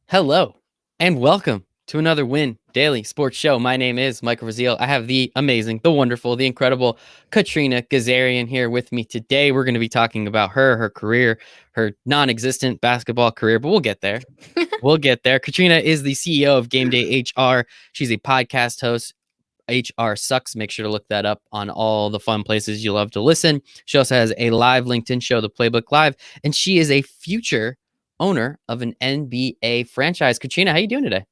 Hello and welcome to another Win Daily Sports Show. My name is Michael Rasile. I have the amazing, the wonderful, the incredible Katrina Ghazarian here with me today. We're going to be talking about her career, her non-existent basketball career, but we'll get there. We'll get there. Katrina is the CEO of Game Day HR. She's a podcast host. HR Sucks. Make sure to look that up on all the fun places you love to listen. She also has a live LinkedIn show, The Playbook Live, and she is a future owner of an NBA franchise. Katrina, how you doing today?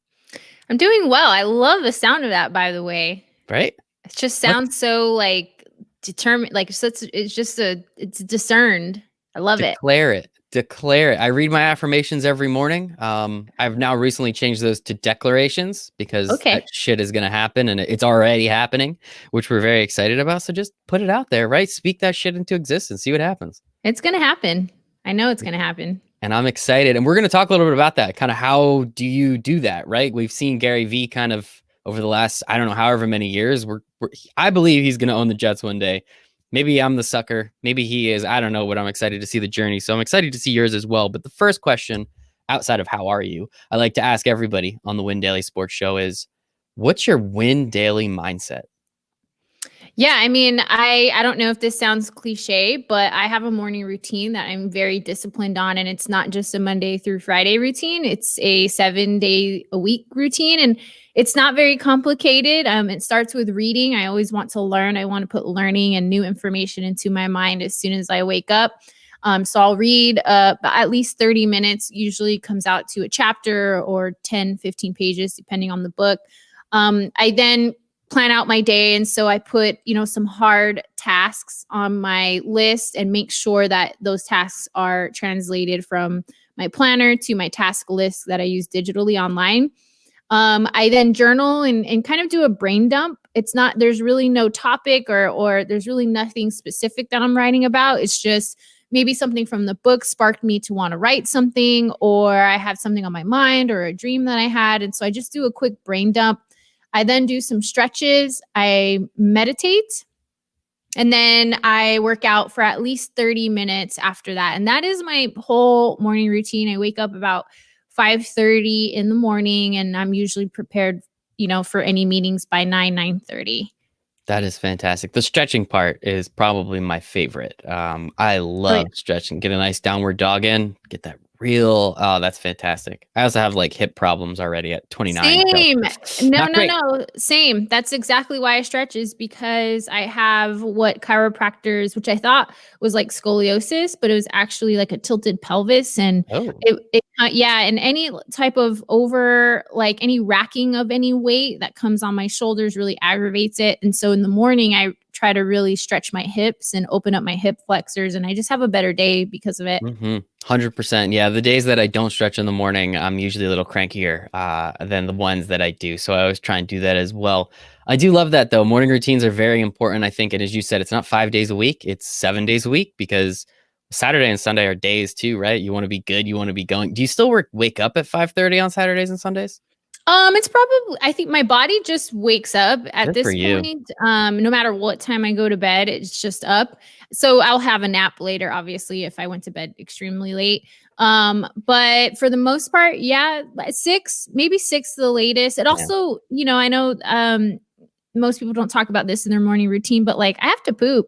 I'm doing well. I love the sound of that, by the way. Right? It just sounds so like determined, like it's discerned. I love it. Declare it. Declare it. I read my affirmations every morning. I've now recently changed those to declarations because that shit is going to happen and it's already happening, which we're very excited about. So just put it out there, right? Speak that shit into existence. See what happens. It's going to happen. I know it's going to happen. And I'm excited. And we're going to talk a little bit about that. Kind of how do you do that, right? We've seen Gary Vee kind of over the last, I don't know, however many years. I believe he's going to own the Jets one day. Maybe I'm the sucker. Maybe he is. I don't know, but I'm excited to see the journey. So I'm excited to see yours as well. But the first question, outside of how are you, I like to ask everybody on the Win Daily Sports Show is, what's your Win Daily mindset? Yeah, I mean, I don't know if this sounds cliche, but I have a morning routine that I'm very disciplined on. And it's not just a Monday through Friday routine. It's a 7-day-a-week routine. And it's not very complicated. It starts with reading. I always want to learn. I want to put learning and new information into my mind as soon as I wake up. So I'll read at least 30 minutes, usually comes out to a chapter or 10, 15 pages, depending on the book. I then plan out my day. And so I put, some hard tasks on my list and make sure that those tasks are translated from my planner to my task list that I use digitally online. I then journal and kind of do a brain dump. There's really no topic or there's really nothing specific that I'm writing about. It's just maybe something from the book sparked me to want to write something, or I have something on my mind or a dream that I had. And so I just do a quick brain dump. I then do some stretches, I meditate, and then I work out for at least 30 minutes after that. And that is my whole morning routine. I wake up about 5:30 in the morning, and I'm usually prepared, for any meetings by 9:30. That is fantastic. The stretching part is probably my favorite. I love stretching. Get a nice downward dog in, get that oh, that's fantastic. I also have like hip problems already at 29. Same. So no. Same. That's exactly why I stretch, is because I have what chiropractors, which I thought was like scoliosis, but it was actually like a tilted pelvis. And and any type of any racking of any weight that comes on my shoulders really aggravates it. And so in the morning, I try to really stretch my hips and open up my hip flexors, and I just have a better day because of it. 100%. Yeah. The days that I don't stretch in the morning, I'm usually a little crankier than the ones that I do. So I always try and do that as well. I do love that though. Morning routines are very important, I think. And as you said, it's not 5 days a week, it's 7 days a week, because Saturday and Sunday are days too, right? You want to be good. You want to be going. Do you still wake up at 5:30 on Saturdays and Sundays? It's probably, I think my body just wakes up at this point. No matter what time I go to bed, it's just up. So I'll have a nap later, obviously, if I went to bed extremely late. But for the most part, yeah, 6, maybe 6 the latest. It also, I know most people don't talk about this in their morning routine, but like I have to poop.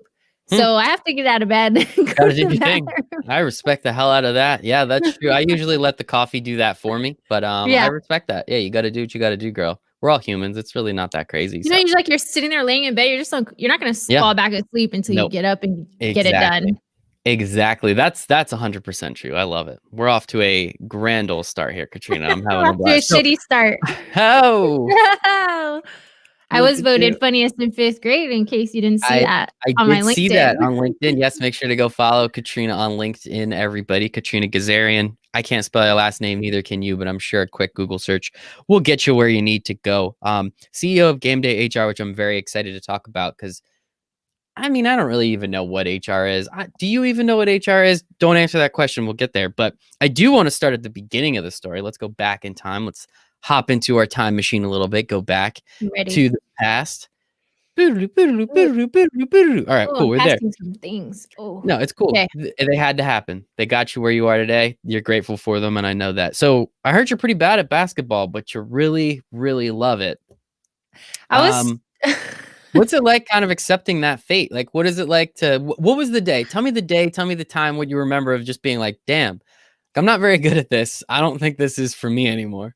So I have to get out of bed. Gotta do your thing. I respect the hell out of that. Yeah, that's true. I usually let the coffee do that for me, but I respect that. Yeah, you got to do what you got to do, girl. We're all humans. It's really not that crazy. You're sitting there laying in bed. You're not going to fall back asleep until you get up and get it done. Exactly. That's 100% true. I love it. We're off to a grand old start here, Katrina. I'm having a blast. To a shitty start. Oh. I was voted funniest in 5th grade, in case you didn't see that on my LinkedIn. I did see that on LinkedIn. Yes, make sure to go follow Katrina on LinkedIn, everybody. Katrina Ghazarian. I can't spell your last name, neither can you, but I'm sure a quick Google search will get you where you need to go. CEO of Game Day HR, which I'm very excited to talk about, because I mean, I don't really even know what HR is. Do you even know what HR is? Don't answer that question. We'll get there. But I do want to start at the beginning of the story. Let's go back in time. Let's hop into our time machine a little bit, go back to the past. All Ooh, right, oh, cool. I'm We're there. passing some things. Oh, No, it's cool. okay. They had to happen. They got you where you are today. You're grateful for them, and I know that. So I heard you're pretty bad at basketball, but you really, really love it. I was Um, what's it like kind of accepting that fate? Like, what is it like to, what was the day? Tell me the day, tell me the time, what you remember of just being like, damn, I'm not very good at this. I don't think this is for me anymore.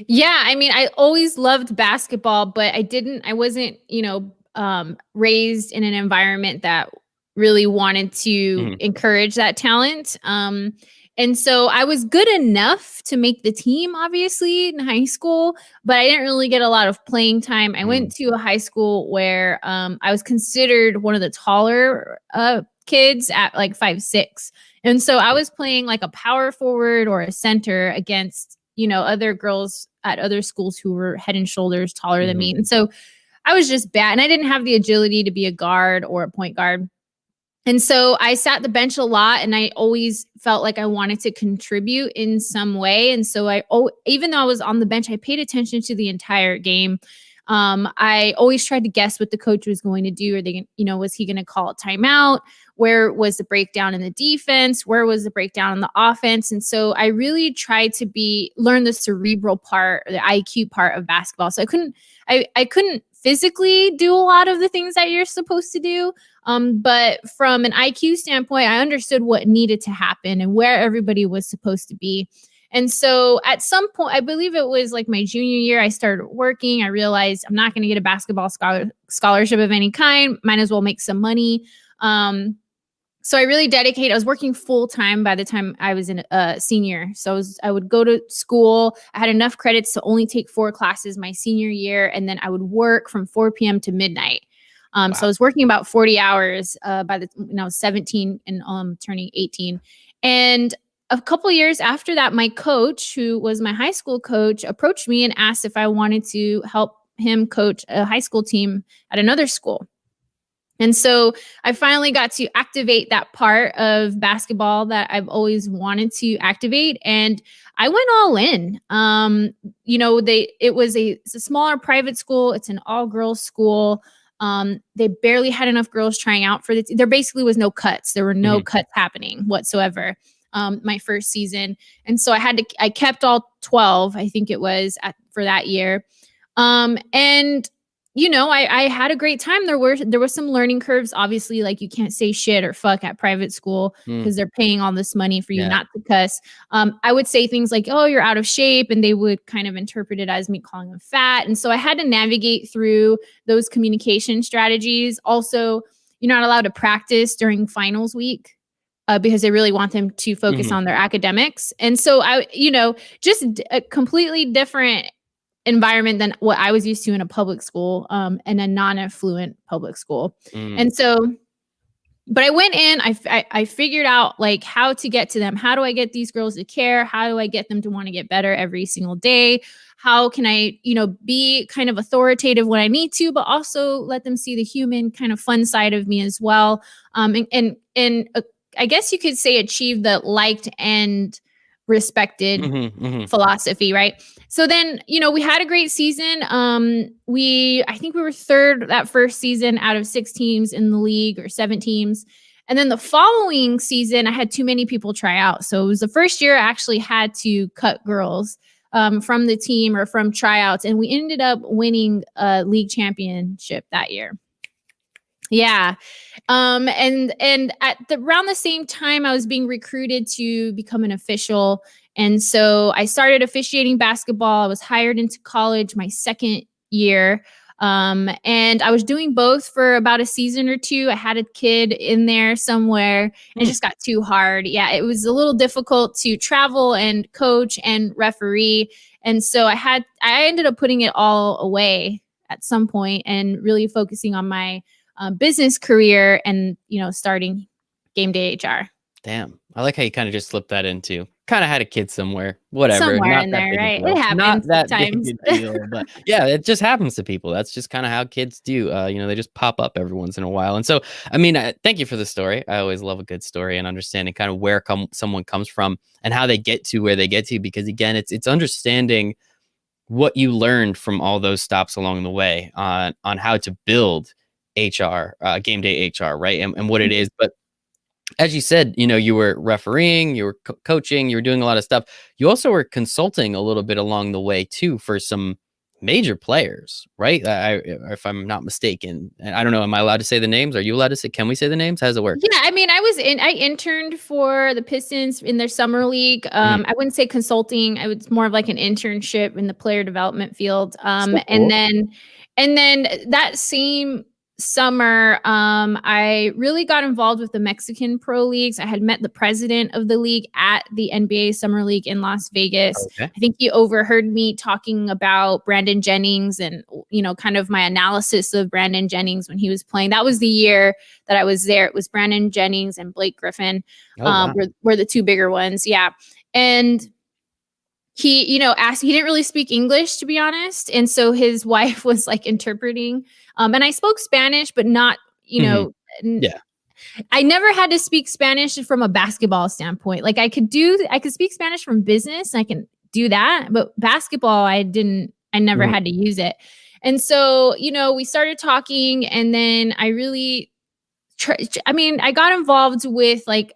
Yeah, I mean, I always loved basketball, but I wasn't, raised in an environment that really wanted to Mhm, encourage that talent. And so I was good enough to make the team, obviously, in high school, but I didn't really get a lot of playing time. I mm, went to a high school where I was considered one of the taller kids at like 5'6". And so I was playing like a power forward or a center against, other girls at other schools who were head and shoulders taller than mhm, me. And so I was just bad. And I didn't have the agility to be a guard or a point guard. And so I sat the bench a lot and I always felt like I wanted to contribute in some way. And so even though I was on the bench, I paid attention to the entire game. I always tried to guess what the coach was going to do. Are they, was he going to call a timeout? Where was the breakdown in the defense? Where was the breakdown in the offense? And so I really tried to learn the cerebral part, or the IQ part of basketball. So I couldn't physically do a lot of the things that you're supposed to do. But from an IQ standpoint, I understood what needed to happen and where everybody was supposed to be. And so at some point, I believe it was like my junior year, I started working. I realized I'm not going to get a basketball scholarship of any kind. Might as well make some money. So I really dedicated. I was working full time by the time I was in a senior. So I would go to school. I had enough credits to only take 4 classes my senior year, and then I would work from 4 p.m. to midnight. So I wow. was working about 40 hours when I was 17 and turning 18. And a couple years after that, my coach, who was my high school coach, approached me and asked if I wanted to help him coach a high school team at another school. And so I finally got to activate that part of basketball that I've always wanted to activate. And I went all in. It's a smaller private school. It's an all girls school. They barely had enough girls trying out for there basically was no cuts. There were no Mhm, cuts happening whatsoever. My first season. And so I kept all 12, I think it was for that year. And I had a great time. There was some learning curves. Obviously, like you can't say shit or fuck at private school mm, because they're paying all this money for you yeah. not to cuss. I would say things like, "Oh, you're out of shape," and they would kind of interpret it as me calling them fat. And so I had to navigate through those communication strategies. Also, you're not allowed to practice during finals week. Because they really want them to focus Mhm, on their academics. And so just a completely different environment than what I was used to in a public school, and a non-affluent public school. mm, And so, but I went in, I figured out like how to get to them. How do I get these girls to care? How do I get them to want to get better every single day? How can I, be kind of authoritative when I need to, but also let them see the human kind of fun side of me as well. I guess you could say achieve the liked and respected mhm, mhm, philosophy, right? So then, we had a great season. I think we were third that first season out of 6 teams in the league, or 7 teams. And then the following season, I had too many people try out. So it was the first year I actually had to cut girls from the team or from tryouts. And we ended up winning a league championship that year. Yeah. And around the same time I was being recruited to become an official. And so I started officiating basketball. I was hired into college my second year. And I was doing both for about a season or two. I had a kid in there somewhere, and it mm. just got too hard. Yeah, it was a little difficult to travel and coach and referee. And so I ended up putting it all away at some point and really focusing on my business career and, starting game day HR. Damn. I like how you kind of just slipped that into kind of had a kid somewhere, whatever. Somewhere Not in that there, big a right? It deal. Not happens that big sometimes. a deal. But yeah, it just happens to people. That's just kind of how kids do. They just pop up every once in a while. And so, I mean, thank you for the story. I always love a good story and understanding kind of where someone comes from and how they get to where they get to. Because again, it's understanding what you learned from all those stops along the way on how to build HR, game day HR, right? And what it is. But as you said, you were refereeing, you were coaching, you were doing a lot of stuff. You also were consulting a little bit along the way too for some major players, right? If I'm not mistaken, and I don't know, am I allowed to say the names? Are you allowed to say? Can we say the names? How does it work? Yeah, I mean, I interned for the Pistons in their summer league. Mhm. I wouldn't say consulting. I was more of like an internship in the player development field. So And cool. then that same summer, I really got involved with the Mexican pro leagues. I had met the president of the league at the NBA Summer League in Las Vegas. Okay. I think he overheard me talking about Brandon Jennings and, kind of my analysis of Brandon Jennings when he was playing. That was the year that I was there. It was Brandon Jennings and Blake Griffin, Oh wow. were the two bigger ones. Yeah. And he, asked, he didn't really speak English, to be honest. And so his wife was like interpreting. And I spoke Spanish, but not, Mhm. Yeah. I never had to speak Spanish from a basketball standpoint. Like I could speak Spanish from business. I can do that, but basketball, I never Mhm. had to use it. And so, we started talking, and then I really, I got involved with like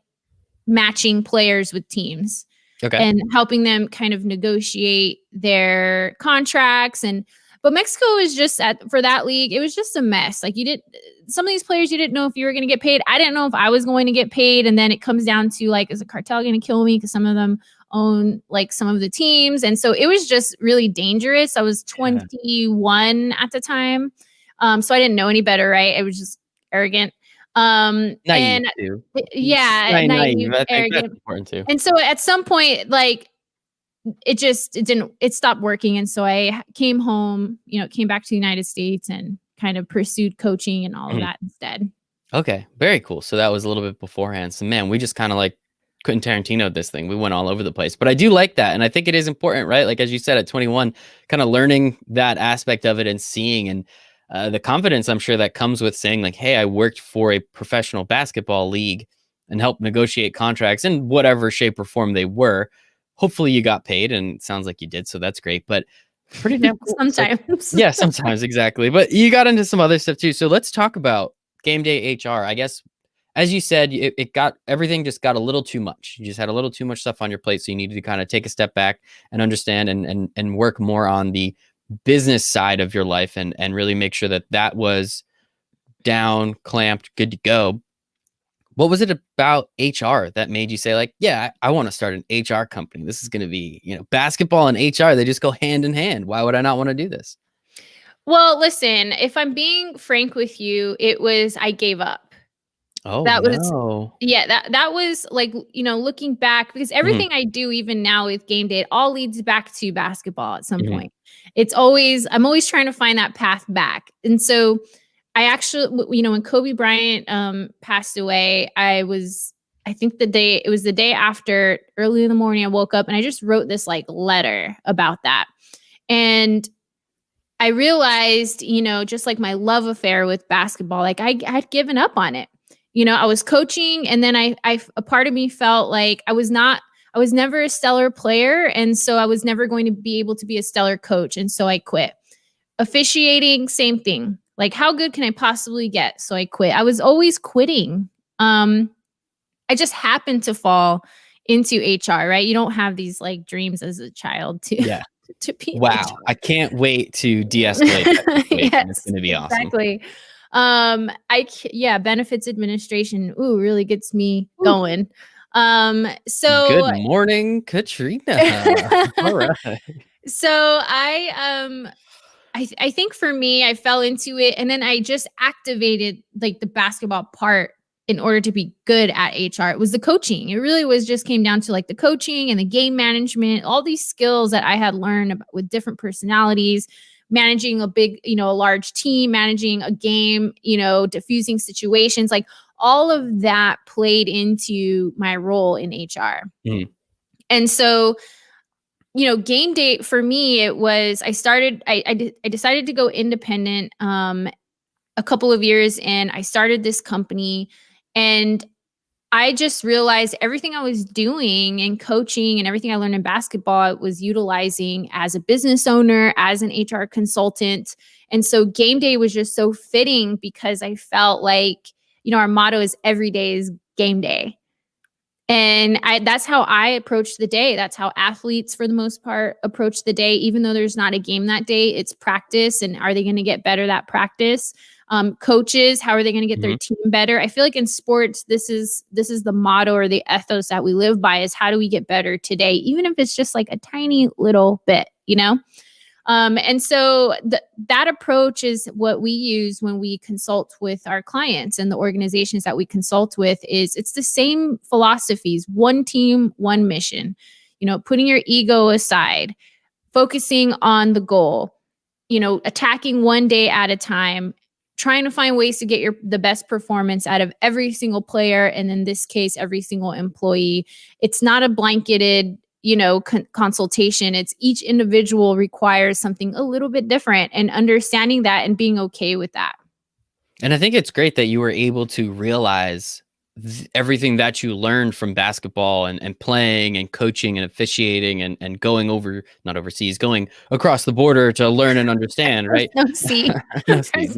matching players with teams Okay. and helping them kind of negotiate their contracts. But Mexico is just for that league, it was just a mess. Like some of these players, you didn't know if you were going to get paid. I didn't know if I was going to get paid. And then it comes down to like, is the cartel going to kill me? Because some of them own like some of the teams. And so it was just really dangerous. I was Yeah. 21 at the time. So I didn't know any better, right? I was just arrogant. Naive And too. yeah, Naive. naive, I think that's arrogant. important too. And so at some point, like it stopped working. And so I came home, came back to the United States and kind of pursued coaching and all of Mhm. that instead. Okay, very cool. So that was a little bit beforehand. So man, we just kind of like Quentin Tarantino this thing. We went all over the place. But I do like that. And I think it is important, right? Like as you said at 21, kind of learning that aspect of it and seeing and the confidence I'm sure that comes with saying like, hey, I worked for a professional basketball league and helped negotiate contracts in whatever shape or form they were. Hopefully you got paid and it sounds like you did. So that's great. But pretty damn cool. So Sometimes. yeah, sometimes exactly. But you got into some other stuff too. So let's talk about game day HR. I guess as you said, it got everything just got a little too much. You just had a little too much stuff on your plate. So you needed to kind of take a step back and understand and work more on the business side of your life and really make sure that that was down, clamped, good to go. What was it about HR that made you say like, yeah, I want to start an HR company. This is going to be, basketball and HR, they just go hand in hand. Why would I not want to do this? Well, listen, if I'm being frank with you, I gave up. Oh, That was no. Yeah, that was like, looking back, because Mhm, everything I do, even now with game day, it all leads back to basketball at some mhm. point. I'm always trying to find that path back. And so I actually, when Kobe Bryant passed away, I think it was the day after, early in the morning, I woke up and I just wrote this like letter about that. And I realized, just like my love affair with basketball, like I'd given up on it. I was coaching, and then a part of me felt like I was never a stellar player. And so I was never going to be able to be a stellar coach. And so I quit. Officiating, same thing. Like, how good can I possibly get? So I quit. I was always quitting. I just happened to fall into HR, right? You don't have these like dreams as a child to Yeah. to be in Wow. HR. I can't wait to de-escalate that situation. It's Yes, gonna be awesome. exactly. Yeah, benefits administration, ooh, really gets me Woo. going. Good So morning, Katrina. All right. so I think for me, I fell into it, and then I just activated like the basketball part in order to be good at HR. It was the coaching. It really was just came down to like the coaching and the game management, all these skills that I had learned about, with different personalities, managing a large team, managing a game, diffusing situations, like all of that played into my role in HR. Mhm. And so game day for me, it was, I decided to go independent a couple of years in. I started this company, and I just realized everything I was doing in coaching and everything I learned in basketball, I was utilizing as a business owner, as an HR consultant. And so game day was just so fitting because I felt like, our motto is every day is game day. And that's how I approach the day. That's how athletes, for the most part, approach the day. Even though there's not a game that day, it's practice. And are they going to get better that practice? Coaches, how are they going to get their team better? I feel like in sports, this is the motto or the ethos that we live by is how do we get better today, even if it's just like a tiny little bit, And so that approach is what we use when we consult with our clients and the organizations that we consult with. It's the same philosophies: one team, one mission, putting your ego aside, focusing on the goal, attacking one day at a time, trying to find ways to get the best performance out of every single player. And in this case, every single employee. It's not a blanketed, consultation. It's each individual requires something a little bit different, and understanding that and being okay with that. And I think it's great that you were able to realize everything that you learned from basketball and playing and coaching and officiating and going not overseas, going across the border to learn and understand, right? No see. No see.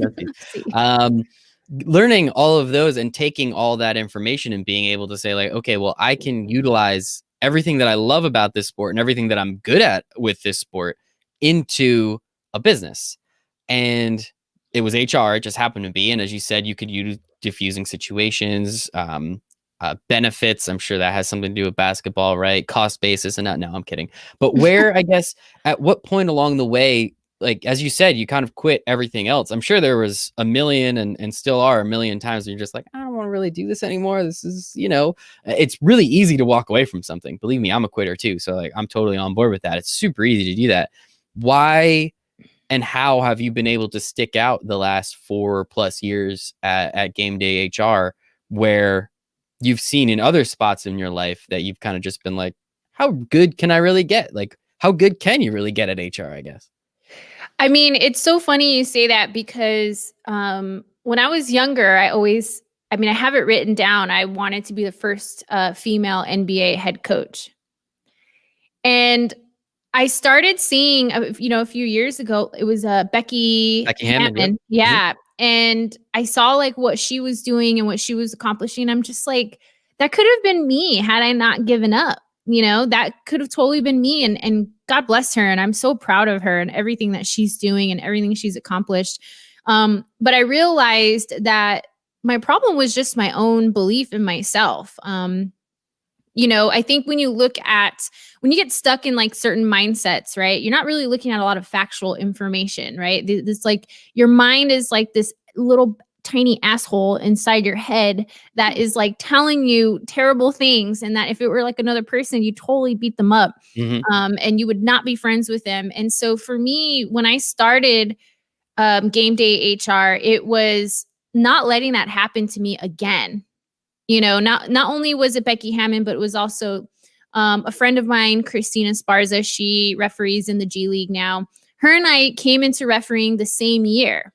Learning all of those and taking all that information and being able to say like, okay, well, I can utilize everything that I love about this sport and everything that I'm good at with this sport into a business. And it was HR, it just happened to be. And as you said, you could use diffusing situations, benefits. I'm sure that has something to do with basketball, right? Cost basis and no, I'm kidding. But where, I guess, at what point along the way, like, as you said, you kind of quit everything else. I'm sure there was a million and still are a million times where you're just like, I don't want to really do this anymore. This is, it's really easy to walk away from something. Believe me, I'm a quitter too. So like, I'm totally on board with that. It's super easy to do that. Why and how have you been able to stick out the last 4+ years at Game Day HR, where you've seen in other spots in your life that you've kind of just been like, how good can I really get? Like, how good can you really get at HR, I guess? I mean, it's so funny you say that because when I was younger, I have it written down. I wanted to be the first female NBA head coach. And I started seeing, a few years ago, it was Becky Hammond. Yeah. Mm-hmm. And I saw like what she was doing and what she was accomplishing. I'm just like, that could have been me had I not given up. That could have totally been me. And God bless her. And I'm so proud of her and everything that she's doing and everything she's accomplished. But I realized that my problem was just my own belief in myself. I think when you get stuck in like certain mindsets, right, you're not really looking at a lot of factual information, right? This like your mind is like this little tiny asshole inside your head that is like telling you terrible things. And that if it were like another person, you totally beat them up. Mm-hmm. And you would not be friends with them. And so for me, when I started Game Day HR, it was not letting that happen to me again. Not only was it Becky Hammond, but it was also a friend of mine, Christina Sparza. She referees in the G League now. Her and I came into refereeing the same year.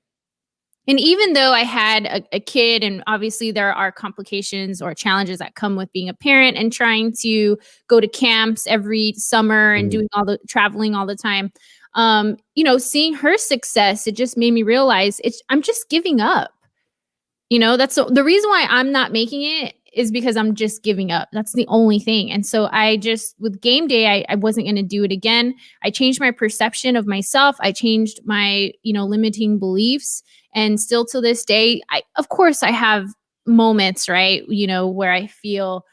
And even though I had a kid, and obviously there are complications or challenges that come with being a parent and trying to go to camps every summer and doing all the traveling all the time, seeing her success, it just made me realize I'm just giving up. That's the reason why I'm not making it is because I'm just giving up. That's the only thing. And so with Game Day, I wasn't going to do it again. I changed my perception of myself. I changed my, limiting beliefs. And still to this day, of course I have moments, right? Where I feel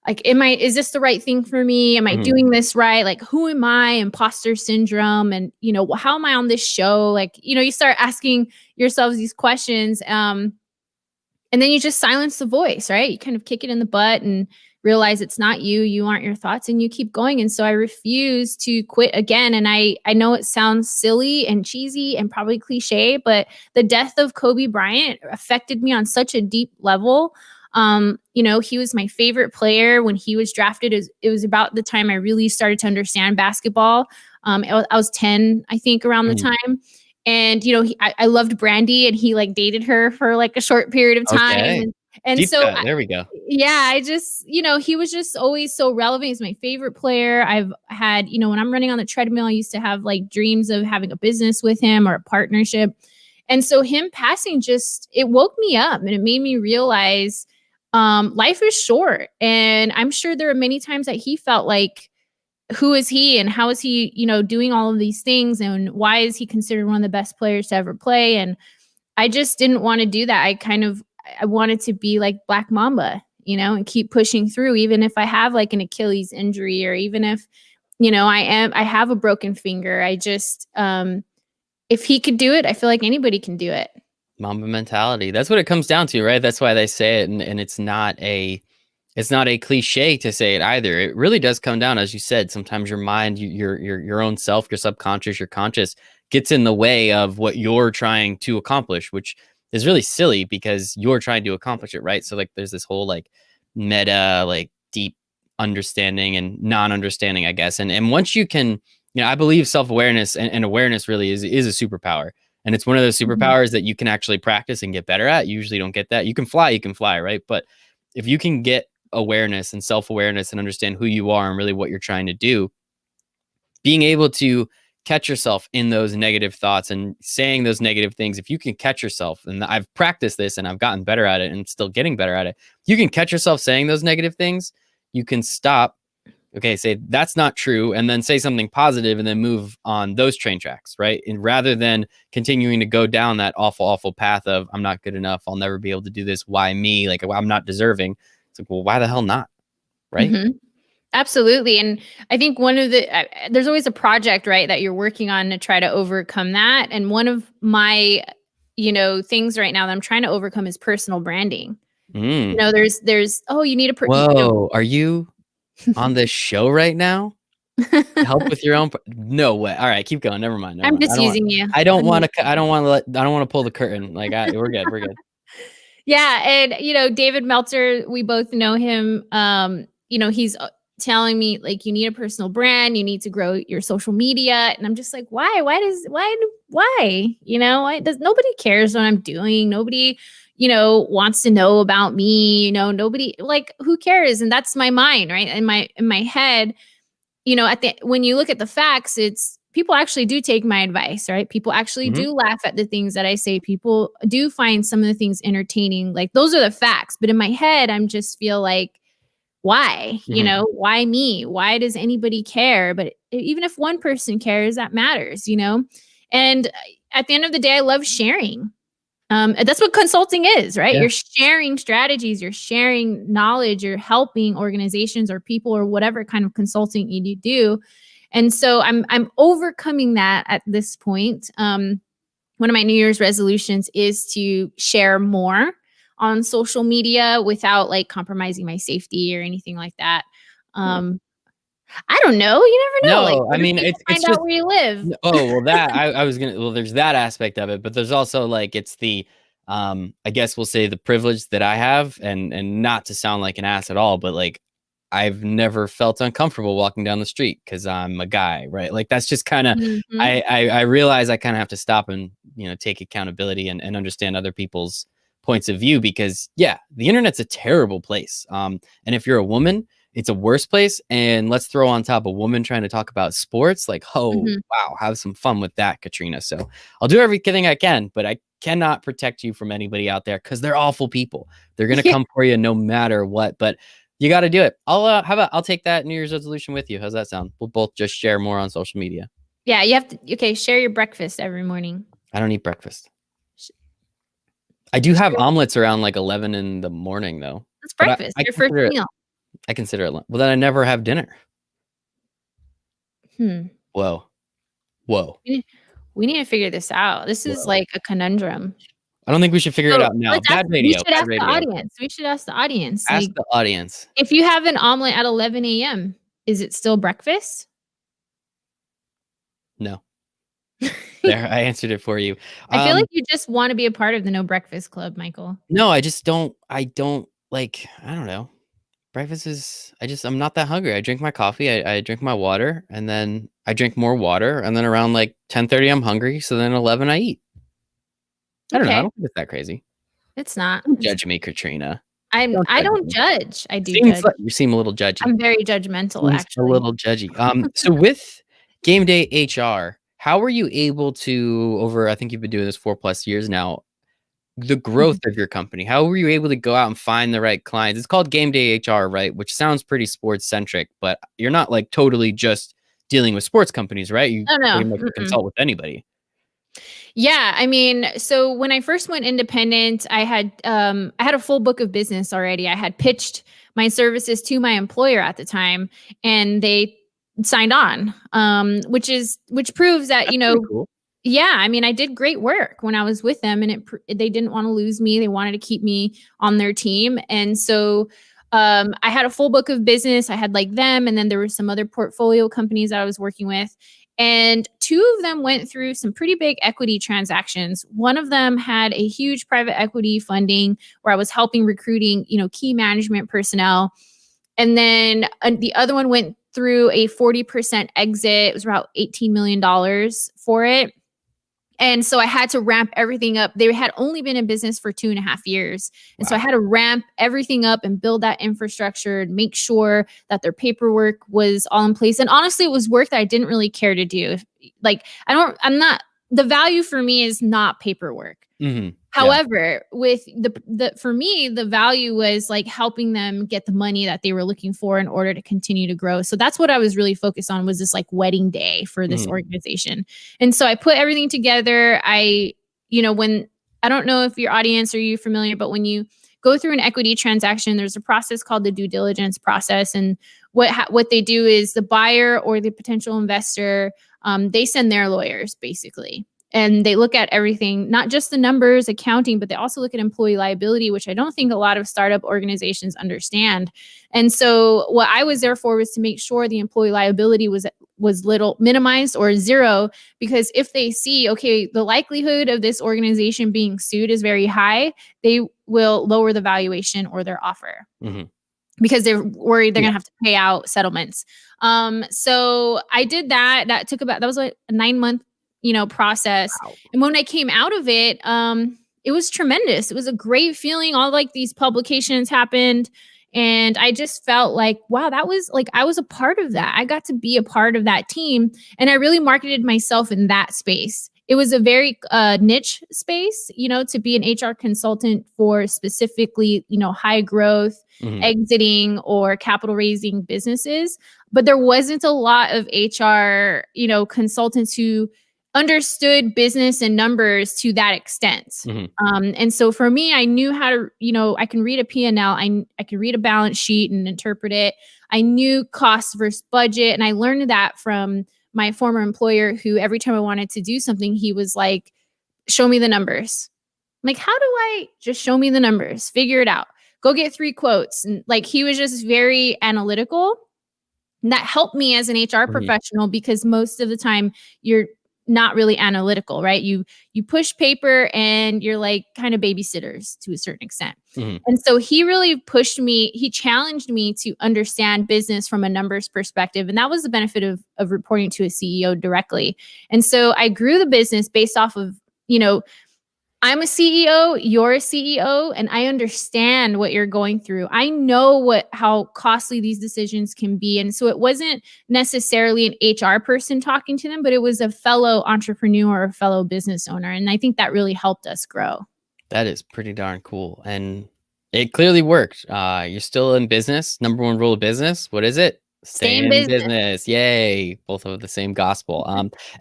like, is this the right thing for me? Am I doing this right? Like, who am I? Imposter syndrome. And, how am I on this show? Like, you start asking yourselves these questions. And then you just silence the voice, right? You kind of kick it in the butt and realize it's not you. You aren't your thoughts, and you keep going. And so I refuse to quit again. And I know it sounds silly and cheesy and probably cliche, but the death of Kobe Bryant affected me on such a deep level. He was my favorite player when he was drafted. It was about the time I really started to understand basketball. I was 10, I think, around the time. And, I loved Brandy, and he like dated her for like a short period of time. Okay. And And Deep so cut. There we go. yeah, I just, he was just always so relevant. He's my favorite player. I've had, when I'm running on the treadmill, I used to have like dreams of having a business with him or a partnership. And so him passing it woke me up and it made me realize life is short. And I'm sure there are many times that he felt like, who is he and how is he, doing all of these things? And why is he considered one of the best players to ever play? And I just didn't want to do that. I wanted to be like Black Mamba, and keep pushing through, even if I have like an Achilles injury or even if, I have a broken finger. I just, if he could do it, I feel like anybody can do it. Mamba mentality. That's what it comes down to, right? That's why they say it. And it's not a cliche to say it either. It really does come down, as you said, sometimes your mind, your own self, your subconscious, your conscious gets in the way of what you're trying to accomplish, which is really silly because you're trying to accomplish it, right? So like there's this whole like meta, like deep understanding and non-understanding, I guess. And once you can, I believe self-awareness and awareness really is a superpower. And it's one of those superpowers that you can actually practice and get better at. You usually don't get that. You can fly, right? But if you can get awareness and self-awareness and understand who you are and really what you're trying to do, being able to catch yourself in those negative thoughts and saying those negative things, if you can catch yourself, and I've practiced this and I've gotten better at it and still getting better at it, you can catch yourself saying those negative things, you can stop, okay, say that's not true, and then say something positive and then move on those train tracks, right? And rather than continuing to go down that awful path of I'm not good enough, I'll never be able to do this, why me, like I'm not deserving. It's like, well, why the hell not? Right? Mm-hmm. Absolutely. And I think there's always a project, right, that you're working on to try to overcome that. And one of my, things right now that I'm trying to overcome is personal branding. You need Whoa, are you on this show right now? Help with your own. No way. All right, keep going. Never mind. I'm just using you. I don't want to pull the curtain. Like we're good. We're good. Yeah. And, David Meltzer, we both know him. He's telling me like, you need a personal brand, you need to grow your social media. And I'm just like, why, nobody cares what I'm doing. Nobody, wants to know about me, nobody, like, who cares? And that's my mind, right? In my head, when you look at the facts, it's people actually do take my advice, right? People actually do laugh at the things that I say. People do find some of the things entertaining. Like those are the facts. But in my head, I'm just feel like, why? Why me? Why does anybody care? But even if one person cares, that matters, And at the end of the day, I love sharing. That's what consulting is, right? Yeah. You're sharing strategies, you're sharing knowledge, you're helping organizations or people or whatever kind of consulting you do. And so I'm overcoming that at this point. One of my New Year's resolutions is to share more on social media without like compromising my safety or anything like that. I don't know. You never know. No, like, I mean, it's find just out where you live. Oh, well, that I was there's that aspect of it, but there's also like it's the I guess we'll say the privilege that I have, and not to sound like an ass at all, but like I've never felt uncomfortable walking down the street because I'm a guy, right? Like that's just kind of I realize I kind of have to stop and take accountability and understand other people's points of view, because the internet's a terrible place. And if you're a woman, it's a worse place. And let's throw on top a woman trying to talk about sports. Like, wow, have some fun with that, Katrina. So I'll do everything I can, but I cannot protect you from anybody out there because they're awful people. They're going to come for you no matter what, but you got to do it. I'll take that New Year's resolution with you. How's that sound? We'll both just share more on social media. Yeah, you have to, share your breakfast every morning. I don't eat breakfast. I do have omelets around like 11 in the morning though. That's breakfast, your first meal. I consider it. Well, then I never have dinner. Whoa. We need to figure this out. This is like a conundrum. I don't think we should figure it out now. Bad radio. We should ask the audience. Ask the audience. If you have an omelet at 11 a.m., is it still breakfast? No. There, I answered it for you. I feel like you just want to be a part of the No Breakfast Club, Michael. No, I just don't. I don't know. Breakfast is, I'm not that hungry. I drink my coffee, I drink my water, and then I drink more water, and then around like 10:30 I'm hungry, so then 11 I eat. I don't know. I don't think it's that crazy. It's not. Don't judge me, Katrina. I Judge don't me. judge. I do Seems judge. like you seem a little judgy. I'm very judgmental, Seems a actually. little judgy. So with game day HR, how were you able to, over, I think you've been doing this 4+ years now, the growth Mhm. of your company? How were you able to go out and find the right clients? It's called game day HR, right? Which sounds pretty sports centric, but you're not like totally just dealing with sports companies, right? You Oh, no. pretty much can Mm-mm. consult with anybody. Yeah, I mean, so when I first went independent, I had a full book of business already. I had pitched my services to my employer at the time, and they signed on, which proves that, That's pretty cool. yeah, I mean, I did great work when I was with them, and they didn't want to lose me. They wanted to keep me on their team, and so I had a full book of business. I had like them, and then there were some other portfolio companies that I was working with, and two of them went through some pretty big equity transactions. One of them had a huge private equity funding where I was helping recruiting, key management personnel, and then the other one went through a 40% exit. It was about $18 million for it. And so I had to ramp everything up. They had only been in business for 2.5 years. And so I Wow. had to ramp everything up and build that infrastructure and make sure that their paperwork was all in place. And honestly, it was work that I didn't really care to do. Like, the value for me is not paperwork. Yeah. However, with for me, the value was like helping them get the money that they were looking for in order to continue to grow. So that's what I was really focused on, was this like wedding day for this Mhm. organization. And so I put everything together. When I don't know if your audience, are you familiar, but when you go through an equity transaction, there's a process called the due diligence process. And what they do is the buyer or the potential investor, they send their lawyers basically, and they look at everything, not just the numbers, accounting, but they also look at employee liability, which I don't think a lot of startup organizations understand. And so what I was there for was to make sure the employee liability was little minimized or zero, because if they see, okay, the likelihood of this organization being sued is very high, they will lower the valuation or their offer Mhm. because they're worried they're Yeah. gonna have to pay out settlements. So I did that. That was like a 9 month, process. Wow. And when I came out of it, it was tremendous. It was a great feeling. All like these publications happened. And I just felt like, wow, that was like, I was a part of that. I got to be a part of that team. And I really marketed myself in that space. It was a very niche space, to be an HR consultant for specifically, high growth, Mhm. exiting or capital raising businesses. But there wasn't a lot of HR, consultants who understood business and numbers to that extent. Mhm. And so for me, I knew how to, I can read a P&L. I can read a balance sheet and interpret it. I knew cost versus budget. And I learned that from my former employer, who every time I wanted to do something, he was like, show me the numbers. I'm like, how do I just show me the numbers? Figure it out. Go get 3 quotes. And like, he was just very analytical. And that helped me as an HR Mhm. professional, because most of the time you're not really analytical, right? You push paper and you're like kind of babysitters to a certain extent. Mhm. And so he really pushed me, he challenged me to understand business from a numbers perspective. And that was the benefit of reporting to a CEO directly. And so I grew the business based off of, I'm a CEO, you're a CEO, and I understand what you're going through. I know how costly these decisions can be. And so it wasn't necessarily an HR person talking to them, but it was a fellow entrepreneur, a fellow business owner. And I think that really helped us grow. That is pretty darn cool, and it clearly worked. You're still in business. Number one rule of business, what is it? Stay Stay in in business. business. Yay! Both of the same gospel.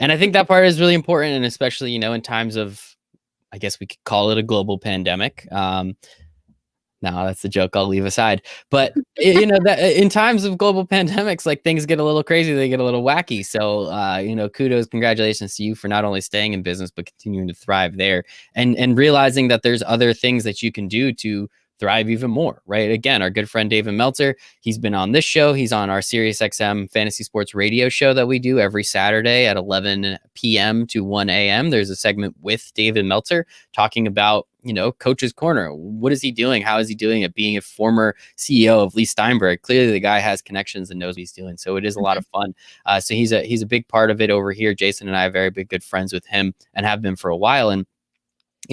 And I think that part is really important, and especially in times of, I guess we could call it a global pandemic. No, that's a joke I'll leave aside. But that in times of global pandemics, like things get a little crazy, they get a little wacky. So kudos, congratulations to you for not only staying in business but continuing to thrive there, and realizing that there's other things that you can do to thrive even more, right? Again, our good friend David Meltzer, he's been on this show. He's on our SiriusXM fantasy sports radio show that we do every Saturday at 11 p.m. to 1 a.m. There's a segment with David Meltzer talking about Coach's Corner. What is he doing? How is he doing it? Being a former CEO of Lee Steinberg, clearly the guy has connections and knows what he's doing. So it is a lot of fun. So he's a big part of it over here. Jason and I are very big good friends with him and have been for a while. And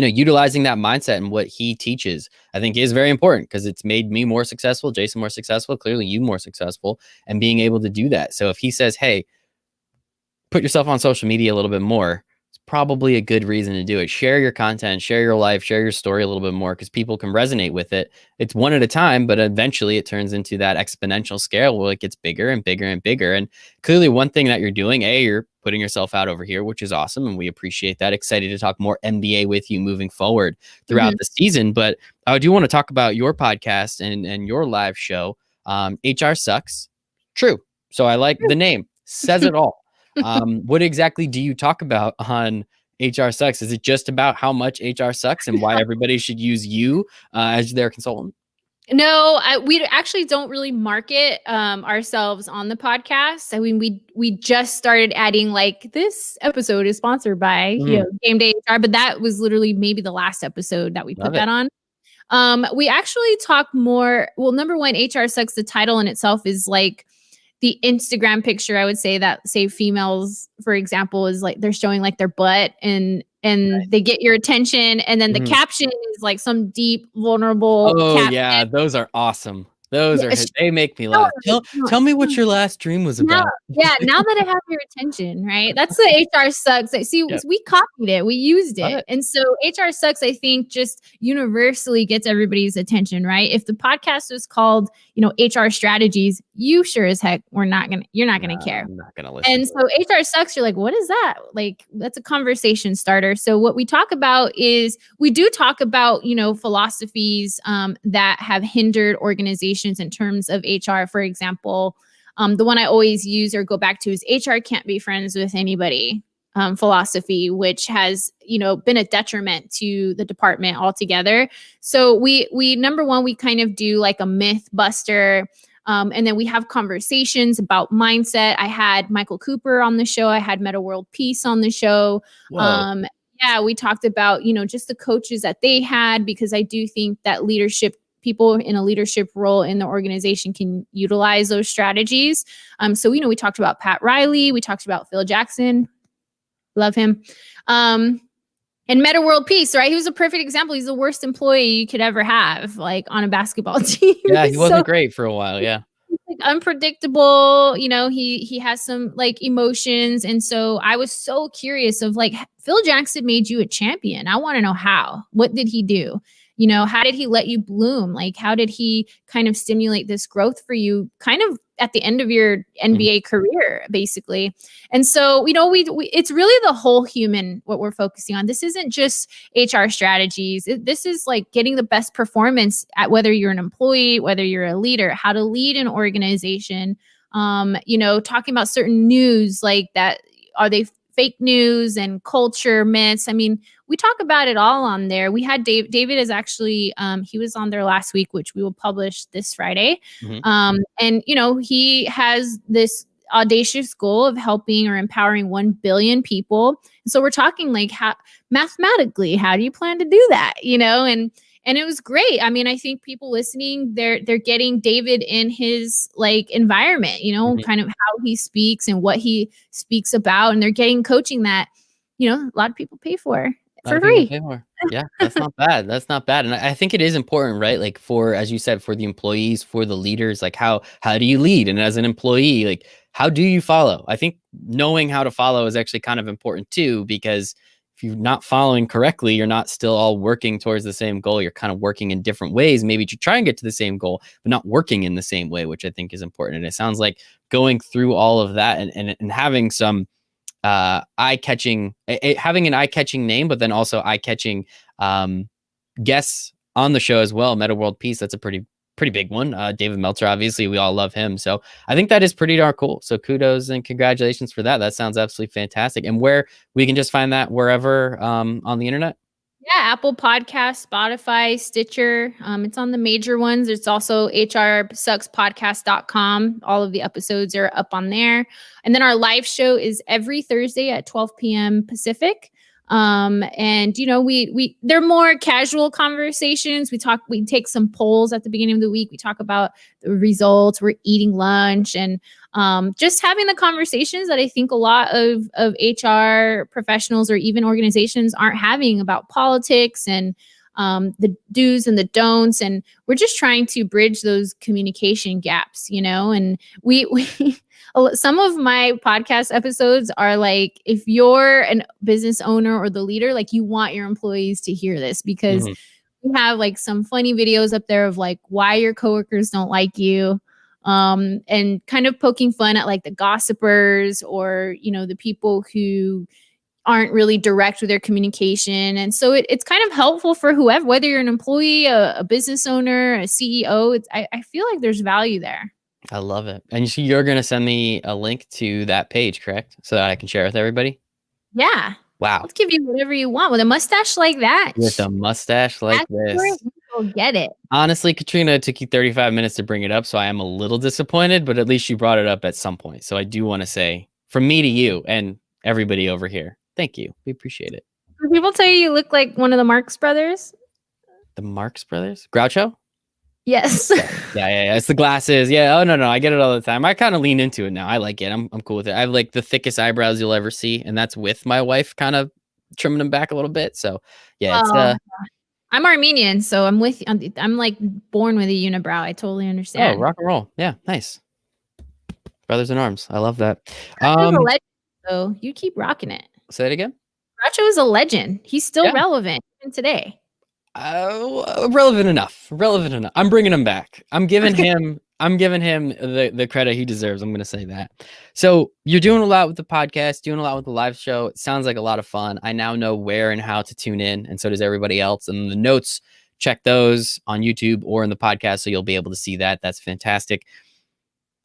utilizing that mindset and what he teaches, I think is very important because it's made me more successful, Jason more successful, clearly you more successful, and being able to do that. So if he says, hey, put yourself on social media a little bit more, it's probably a good reason to do it. Share your content, share your life, share your story a little bit more because people can resonate with it. It's one at a time, but eventually it turns into that exponential scale where it gets bigger and bigger and bigger. And clearly one thing that you're doing, you're putting yourself out over here, which is awesome. And we appreciate that. Excited to talk more NBA with you moving forward throughout the season. But I do want to talk about your podcast and your live show. HR Sucks. True. So I like the name. Says it all. What exactly do you talk about on HR Sucks? Is it just about how much HR sucks and why everybody should use you as their consultant? No, we actually don't really market ourselves on the podcast. I mean, we just started adding like this episode is sponsored by Game Day HR, but that was literally maybe the last episode that we put that on. We actually talk more. Well, number one, HR Sucks. The title in itself is like the Instagram picture. I would say that, say, females, for example, is like they're showing like their butt and they get your attention, and then the caption is like some deep, vulnerable. Yeah, those are awesome. Those are they make me laugh. Tell me what your last dream was about. Now that I have your attention, right? That's the HR Sucks. See, we copied it, we used it, and so HR Sucks, I think, just universally gets everybody's attention, right? If the podcast was called, HR Strategies, you sure as heck you're not gonna care. I'm not gonna listen. And so HR Sucks, you're like, what is that? Like, that's a conversation starter. So what we talk about is we do talk about, philosophies that have hindered organizations in terms of HR. For example, the one I always use or go back to is HR can't be friends with anybody philosophy, which has, been a detriment to the department altogether. So we number one, we kind of do like a myth buster. And then we have conversations about mindset. I had Michael Cooper on the show. I had Meta World Peace on the show. We talked about, just the coaches that they had, because I do think that people in a leadership role in the organization can utilize those strategies. So, we talked about Pat Riley. We talked about Phil Jackson. Love him. And Meta World Peace, right? He was a perfect example. He's the worst employee you could ever have, like, on a basketball team. Yeah, he wasn't great for a while. Yeah. Like, unpredictable, he has some like emotions. And so I was so curious of like, Phil Jackson made you a champion. I want to know how. What did he do? How did he let you bloom? Like, how did he kind of stimulate this growth for you kind of at the end of your NBA career, basically? And so, we it's really the whole human, what we're focusing on. This isn't just HR strategies. This is like getting the best performance at whether you're an employee, whether you're a leader, how to lead an organization, talking about certain news like that. Are they fake news and culture myths? I mean, we talk about it all on there. We had David is actually, he was on there last week, which we will publish this Friday. And, he has this audacious goal of helping or empowering 1 billion people. And so we're talking like, mathematically, how do you plan to do that? And it was great. I mean, I think people listening, they're getting David in his like environment, kind of how he speaks and what he speaks about. And they're getting coaching that, a lot of people pay for free. Yeah, that's not bad. That's not bad. And I think it is important, right? Like, for, as you said, for the employees, for the leaders, like how do you lead? And as an employee, like, how do you follow? I think knowing how to follow is actually kind of important too, because if you're not following correctly, you're not still all working towards the same goal. You're kind of working in different ways, maybe to try and get to the same goal, but not working in the same way, which I think is important. And it sounds like going through all of that and having some eye-catching, having an eye-catching name, but then also eye-catching guests on the show as well. Meta World Peace, that's a pretty big one. David Meltzer, obviously, we all love him. So I think that is pretty darn cool. So kudos and congratulations for that. That sounds absolutely fantastic. And where we can just find that wherever on the internet? Yeah, Apple Podcasts, Spotify, Stitcher. It's on the major ones. It's also HRSucksPodcast.com. All of the episodes are up on there. And then our live show is every Thursday at 12 p.m. Pacific. And they're more casual conversations. We take some polls at the beginning of the week. We talk about the results. We're eating lunch, and just having the conversations that I think a lot of HR professionals or even organizations aren't having about politics and the do's and the don'ts. And we're just trying to bridge those communication gaps, and we some of my podcast episodes are like, if you're a business owner or the leader, like you want your employees to hear this, because we have like some funny videos up there of like why your coworkers don't like you, and kind of poking fun at like the gossipers or, the people who aren't really direct with their communication. And so it's kind of helpful for whoever, whether you're an employee, a business owner, a CEO. I feel like there's value there. I love it. And you're going to send me a link to that page, correct? So that I can share with everybody? Yeah. Wow. Let's give you whatever you want with a mustache like that. With a mustache like this. You'll get it. Honestly, Katrina, it took you 35 minutes to bring it up, so I am a little disappointed, but at least you brought it up at some point. So I do want to say, from me to you and everybody over here, thank you. We appreciate it. Do people tell you look like one of the Marx Brothers? The Marx Brothers? Groucho? Yes. Yeah. It's the glasses. Yeah. Oh, no. I get it all the time. I kind of lean into it now. I like it. I'm cool with it. I have like the thickest eyebrows you'll ever see. And that's with my wife kind of trimming them back a little bit. So yeah, it's I'm Armenian, so I'm with you. I'm like born with a unibrow. I totally understand. Oh, rock and roll. Yeah. Nice. Brothers in arms. I love that. Groucho's a legend, so you keep rocking it. Say it again. Groucho is a legend. He's still relevant even today. Relevant enough. I'm bringing him back. I'm giving him the credit he deserves. I'm going to say that. So you're doing a lot with the podcast, doing a lot with the live show. It sounds like a lot of fun. I now know where and how to tune in, and so does everybody else. And the notes, check those on YouTube or in the podcast, so you'll be able to see that. That's fantastic.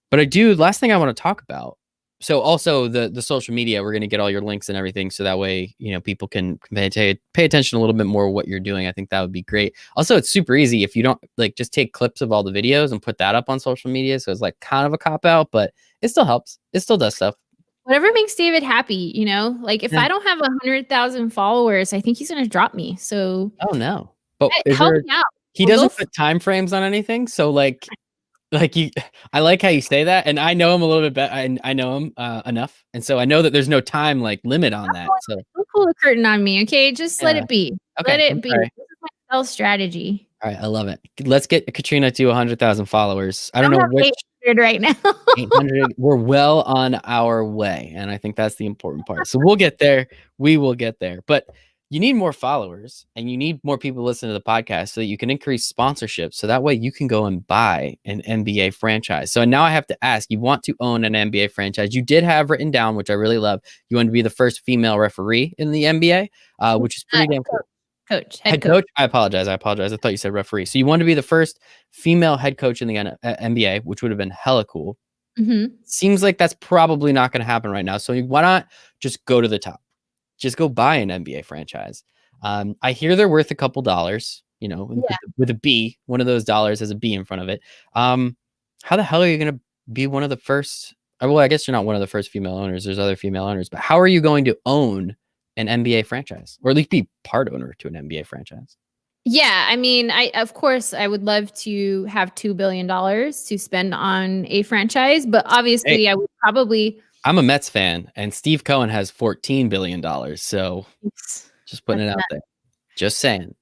But last thing I want to talk about. So also the social media, we're going to get all your links and everything. So that way, people can pay attention a little bit more what you're doing. I think that would be great. Also, it's super easy if you don't just take clips of all the videos and put that up on social media. So it's like kind of a cop out, but it still helps. It still does stuff. Whatever makes David happy, like if I don't have 100,000 followers, I think he's going to drop me. So. Oh no, but help me out. He doesn't put time frames on anything. So I like how you say that, and I know him a little bit better. I know him enough, and so I know that there's no time limit on that. So don't pull the curtain on me, okay? Just let it be. Okay, let it be. This is my sales strategy. All right, I love it. Let's get Katrina to 100,000 followers. I don't know which 800 right now. 800. We're well on our way, and I think that's the important part. So we'll get there. We will get there, but. You need more followers and you need more people to listen to the podcast so that you can increase sponsorship. So that way you can go and buy an NBA franchise. So now I have to ask, you want to own an NBA franchise. You did have written down, which I really love. You want to be the first female referee in the NBA, which is pretty damn cool. Head coach. I apologize. I thought you said referee. So you want to be the first female head coach in the NBA, which would have been hella cool. Mm-hmm. Seems like that's probably not going to happen right now. So why not just go to the top? Just go buy an NBA franchise. I hear they're worth a couple dollars, with a B. One of those dollars has a B in front of it. How the hell are you going to be one of the first? Well, I guess you're not one of the first female owners. There's other female owners, but how are you going to own an NBA franchise, or at least be part owner to an NBA franchise? Yeah, I mean, of course I would love to have $2 billion to spend on a franchise, but obviously I would probably. I'm a Mets fan, and Steve Cohen has $14 billion. So just putting it out there. Just saying.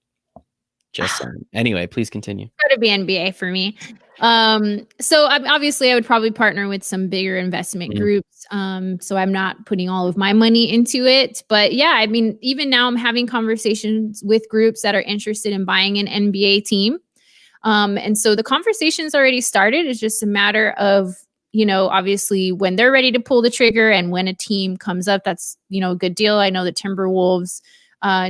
Anyway, please continue. It's got to be NBA for me. So obviously I would probably partner with some bigger investment groups. So I'm not putting all of my money into it. But yeah, I mean, even now I'm having conversations with groups that are interested in buying an NBA team. And so the conversation's already started. It's just a matter of, obviously when they're ready to pull the trigger and when a team comes up, that's, a good deal. I know the Timberwolves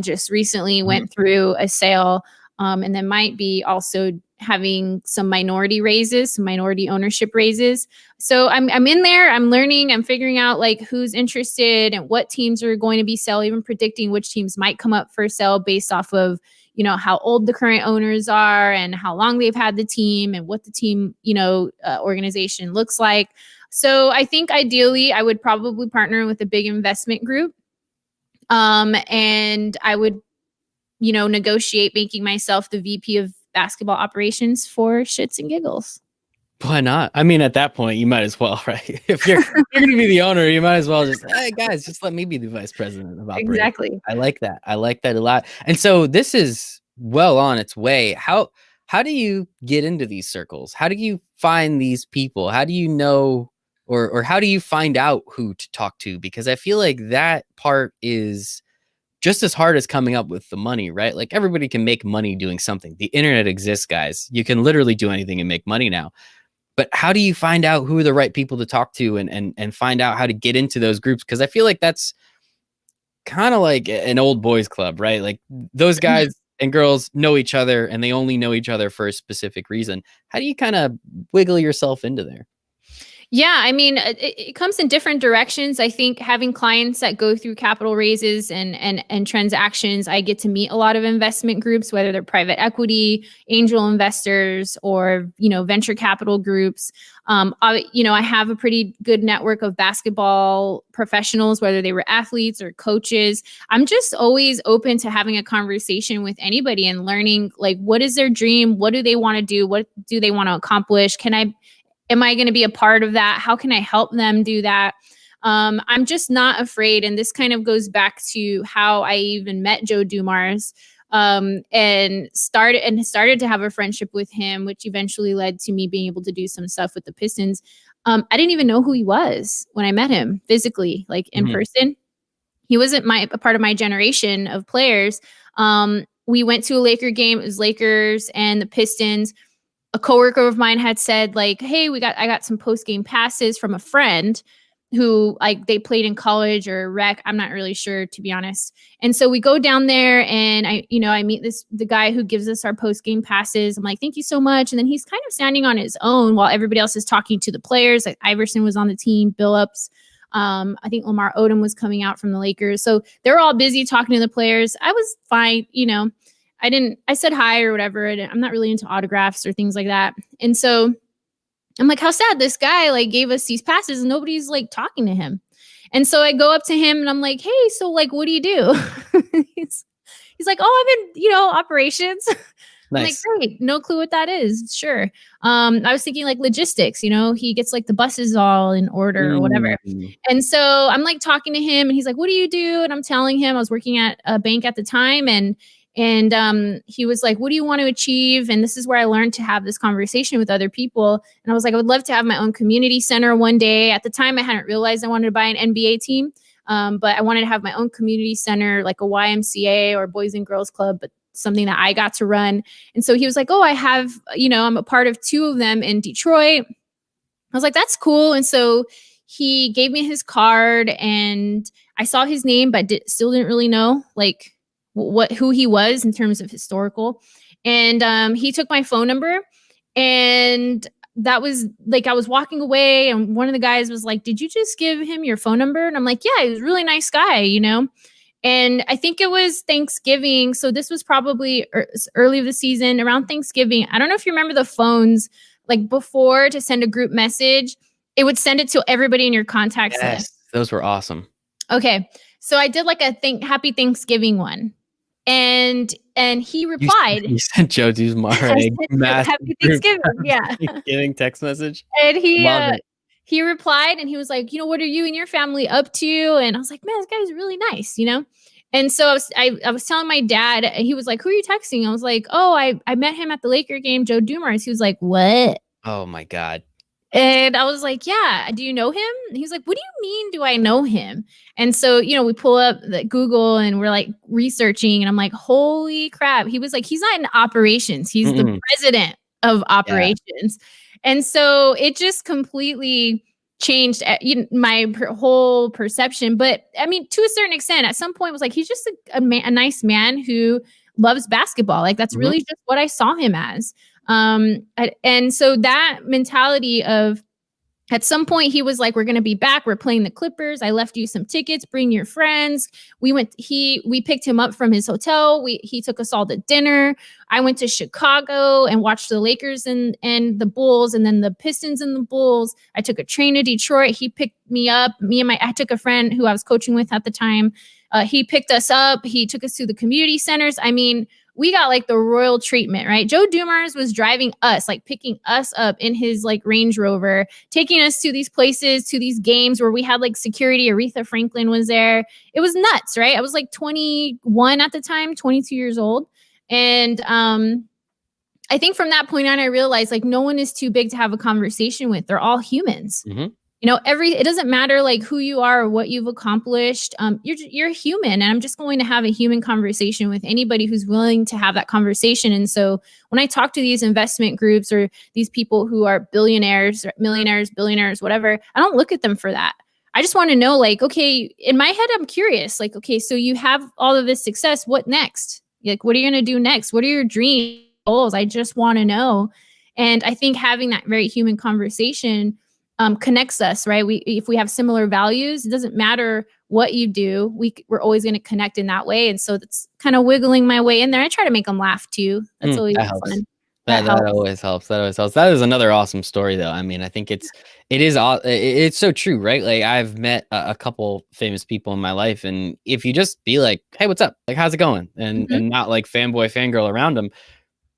just recently went through a sale, and then might be also having some minority ownership raises. So I'm in there, I'm learning, I'm figuring out who's interested and what teams are going to be sell, even predicting which teams might come up for sale based off of, how old the current owners are and how long they've had the team and what the team, organization looks like. So I think ideally I would probably partner with a big investment group. And I would, negotiate making myself the VP of basketball operations for shits and giggles. Why not? I mean, at that point, you might as well, right? If you're going to be the owner, you might as well just, hey guys, just let me be the vice president of operations. Exactly. I like that. I like that a lot. And so this is well on its way. How do you get into these circles? How do you find these people? How do you know, or how do you find out who to talk to? Because I feel like that part is just as hard as coming up with the money, right? Like everybody can make money doing something. The internet exists, guys. You can literally do anything and make money now. But how do you find out who are the right people to talk to and find out how to get into those groups? Because I feel like that's kind of like an old boys club, right? Like those guys and girls know each other and they only know each other for a specific reason. How do you kind of wiggle yourself into there? Yeah, I mean, it comes in different directions. I think having clients that go through capital raises and transactions, I get to meet a lot of investment groups, whether they're private equity, angel investors, or venture capital groups. I have a pretty good network of basketball professionals, whether they were athletes or coaches. I'm just always open to having a conversation with anybody and learning, like, what is their dream? What do they want to do? What do they want to accomplish? Am I going to be a part of that? How can I help them do that? I'm just not afraid. And this kind of goes back to how I even met Joe Dumars, and started to have a friendship with him, which eventually led to me being able to do some stuff with the Pistons. I didn't even know who he was when I met him physically, like in person. He wasn't a part of my generation of players. We went to a Laker game. It was Lakers and the Pistons. A coworker of mine had said, like, hey, I got some post-game passes from a friend who, like, they played in college or rec. I'm not really sure, to be honest. And so we go down there and I meet the guy who gives us our post-game passes. I'm like, thank you so much. And then he's kind of standing on his own while everybody else is talking to the players. Like Iverson was on the team, Billups. I think Lamar Odom was coming out from the Lakers. So they're all busy talking to the players. I was fine, I said hi or whatever. And I'm not really into autographs or things like that. And so I'm like, how sad, this guy like gave us these passes and nobody's like talking to him. And so I go up to him and I'm like, hey, so like, what do you do? he's like, oh, I'm in, operations. I'm like, great, no clue what that is. Sure. I was thinking like logistics, he gets like the buses all in order or whatever. And so I'm like talking to him and he's like, what do you do? And I'm telling him I was working at a bank at the time. And he was like, what do you want to achieve? And this is where I learned to have this conversation with other people. And I was like, I would love to have my own community center one day. At the time, I hadn't realized I wanted to buy an NBA team. But I wanted to have my own community center, like a YMCA or Boys and Girls Club, but something that I got to run. And so he was like, oh, I have, I'm a part of 2 of them in Detroit. I was like, that's cool. And so he gave me his card and I saw his name, but still didn't really know like who he was in terms of historical. And he took my phone number, and that was like, I was walking away and one of the guys was like, did you just give him your phone number? And I'm like, yeah, he was a really nice guy, And I think it was Thanksgiving. So this was probably early of the season, around Thanksgiving. I don't know if you remember the phones, like before, to send a group message, it would send it to everybody in your contacts list. Those were awesome. Okay. So I did like a happy Thanksgiving one. And he replied. You sent Joe Dumars a happy Thanksgiving. Yeah. Thanksgiving text message. And he replied and he was like, what are you and your family up to? And I was like, man, this guy's really nice, And so I was telling my dad, and he was like, who are you texting? I was like, oh, I met him at the Laker game, Joe Dumars. He was like, what? Oh my God. And I was like, yeah, do you know him? And he was like, what do you mean, do I know him? And so, we pull up the Google and we're like researching, and I'm like, holy crap. He was like, he's not in operations. He's the president of operations. Yeah. And so it just completely changed my whole perception. But I mean, to a certain extent, at some point, it was like, he's just a nice man who loves basketball. Like that's really just what I saw him as. And so that mentality of, at some point he was like, we're going to be back. We're playing the Clippers. I left you some tickets. Bring your friends. We picked him up from his hotel. He took us all to dinner. I went to Chicago and watched the Lakers and the Bulls, and then the Pistons and the Bulls. I took a train to Detroit. He picked me up. I took a friend who I was coaching with at the time. He picked us up. He took us to the community centers. I mean, we got like the royal treatment, right? Joe Dumars was driving us, like picking us up in his like Range Rover, taking us to these places, to these games where we had like security. Aretha Franklin was there. It was nuts, right? I was like 21 at the time, 22 years old. And I think from that point on, I realized like no one is too big to have a conversation with. They're all humans. Mm-hmm. You know, it doesn't matter like who you are or what you've accomplished. You're human, and I'm just going to have a human conversation with anybody who's willing to have that conversation. And so when I talk to these investment groups or these people who are billionaires, or millionaires, billionaires, whatever, I don't look at them for that. I just want to know, like, okay, in my head, I'm curious, like, okay, so you have all of this success. What next? Like, what are you going to do next? What are your dreams, goals? I just want to know. And I think having that very human conversation connects us, right? If we have similar values, it doesn't matter what you do. We're always going to connect in that way. And so that's kind of wiggling my way in there. I try to make them laugh too. That's always fun. That always helps. That always helps. That is another awesome story, though. I mean, I think it's so true, right? Like I've met a couple famous people in my life, and if you just be like, "Hey, what's up? Like, how's it going?" and not like fanboy fangirl around them,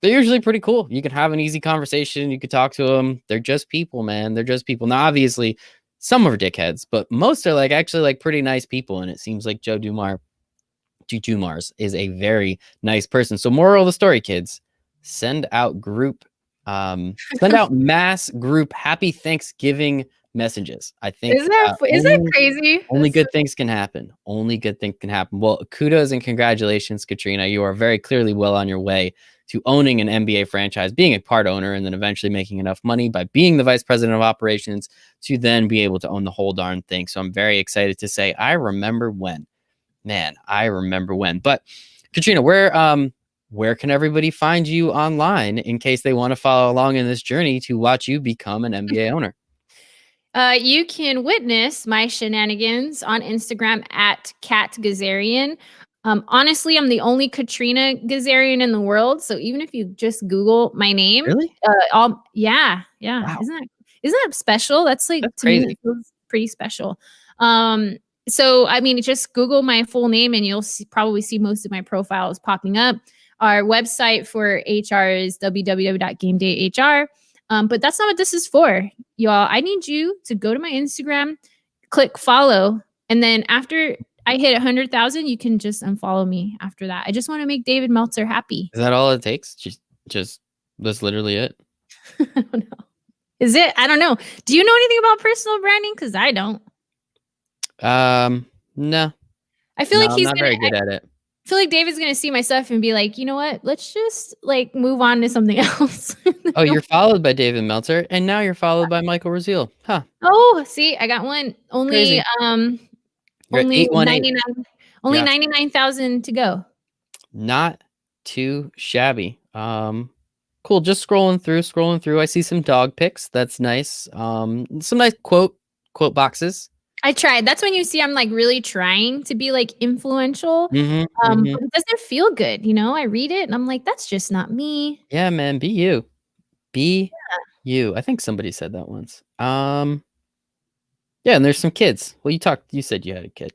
they're usually pretty cool. You can have an easy conversation. You could talk to them. They're just people, man. They're just people. Now, obviously, some are dickheads, but most are like actually like pretty nice people. And it seems like Joe Dumars is a very nice person. So moral of the story, kids, send out mass group happy Thanksgiving messages. I think is that crazy? Only good things can happen. Only good things can happen. Well, kudos and congratulations, Katrina. You are very clearly well on your way to owning an NBA franchise, being a part owner, and then eventually making enough money by being the vice president of operations to then be able to own the whole darn thing. So I'm very excited to say, I remember when. But Katrina, where can everybody find you online in case they want to follow along in this journey to watch you become an NBA owner? You can witness my shenanigans on Instagram at Kat Ghazarian. Honestly, I'm the only Katrina Ghazarian in the world. So even if you just Google my name, really? Yeah. Wow. Isn't that special? That's to crazy. me, that feels pretty special. So I mean, just Google my full name and you'll probably see most of my profiles popping up. Our website for HR is www.gamedayhr. But that's not what this is for, y'all. I need you to go to my Instagram, click follow, and then after I hit 100,000, you can just unfollow me after that. I just want to make David Meltzer happy. Is that all it takes? Just that's literally it. I don't know. Is it? I don't know. Do you know anything about personal branding? Because I don't. No. I feel like he's not very good at it. I feel like David's gonna see my stuff and be like, you know what? Let's just like move on to something else. Oh, you're followed by David Meltzer, and now you're followed by Michael Rasile. Huh. Oh, see, I got one. Only Only 99,000 to go. Not too shabby. Cool. Just scrolling through. I see some dog pics. That's nice. Some nice quote boxes. I tried. That's when you see I'm like really trying to be like influential. But it doesn't feel good, you know? I read it and I'm like, that's just not me. Yeah, man. Be you. You. I think somebody said that once. Yeah, and there's some kids. Well, you said you had a kid.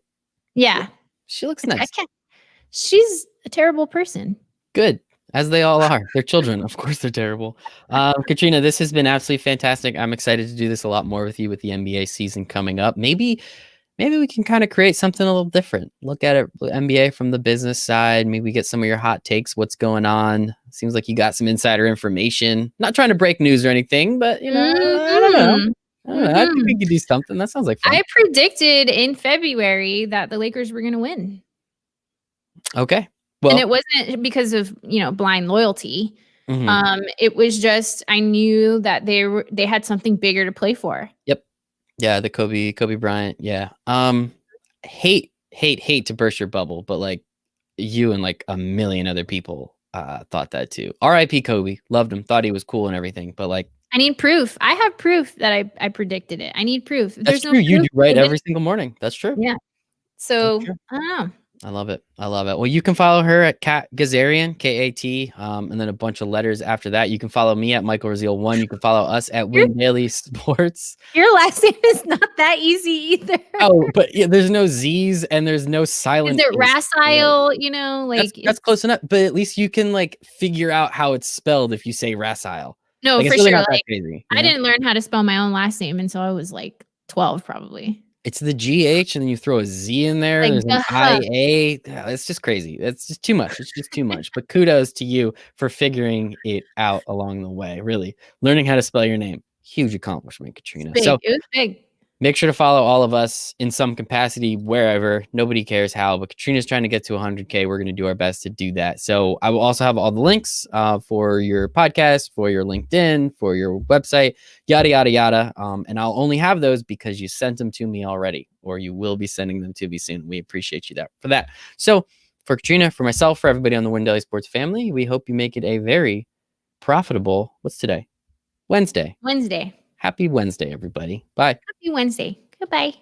Yeah. She looks nice. She's a terrible person. Good. As they all are. They're children. Of course they're terrible. Katrina, this has been absolutely fantastic. I'm excited to do this a lot more with you with the NBA season coming up. Maybe we can kind of create something a little different. Look at it, NBA from the business side. Maybe get some of your hot takes. What's going on? Seems like you got some insider information. Not trying to break news or anything, but I don't know. I think we could do something. That sounds like fun. I predicted in February that the Lakers were going to win. Okay. Well, and it wasn't because of, blind loyalty. It was just, I knew that they had something bigger to play for. Yep. Yeah. The Kobe Bryant. Yeah. Hate to burst your bubble, but like you and like a million other people thought that too. R.I.P. Kobe. Loved him. Thought he was cool and everything, but like, I need proof. I have proof that I predicted it. I need proof. That's true. You do right every single morning. That's true. Yeah. So I don't know. I love it. I love it. Well, you can follow her at Kat Ghazarian, Kat, and then a bunch of letters after that. You can follow me at Michael Rasile 1. You can follow us at Your, Win Daily Sports. your last name is not that easy either. Oh, but yeah, there's no Z's and there's no Is silent. it Rasile? You know, like That's close enough. But at least you can like figure out how it's spelled if you say Rasile. no, Like for it's really sure. not that Like crazy. I didn't learn how to spell my own last name until I was like 12, probably. It's the GH and then you throw a Z in there. Like There's an IA. Yeah, it's just crazy. It's just too much. It's just too much. But kudos to you for figuring it out along the way. Really learning how to spell your name. Huge accomplishment, Katrina. big. So It was big. make sure to follow all of us in some capacity, wherever. Nobody cares how, but Katrina's trying to get to 100K. We're going to do our best to do that. So I will also have all the links for your podcast, for your LinkedIn, for your website, yada, yada, yada. And I'll only have those because you sent them to me already, or you will be sending them to me soon. We appreciate you for that. So for Katrina, for myself, for everybody on the Win Daily Sports family, we hope you make it a very profitable, what's today? Wednesday. Wednesday. Happy Wednesday, everybody. Bye. Happy Wednesday. Goodbye.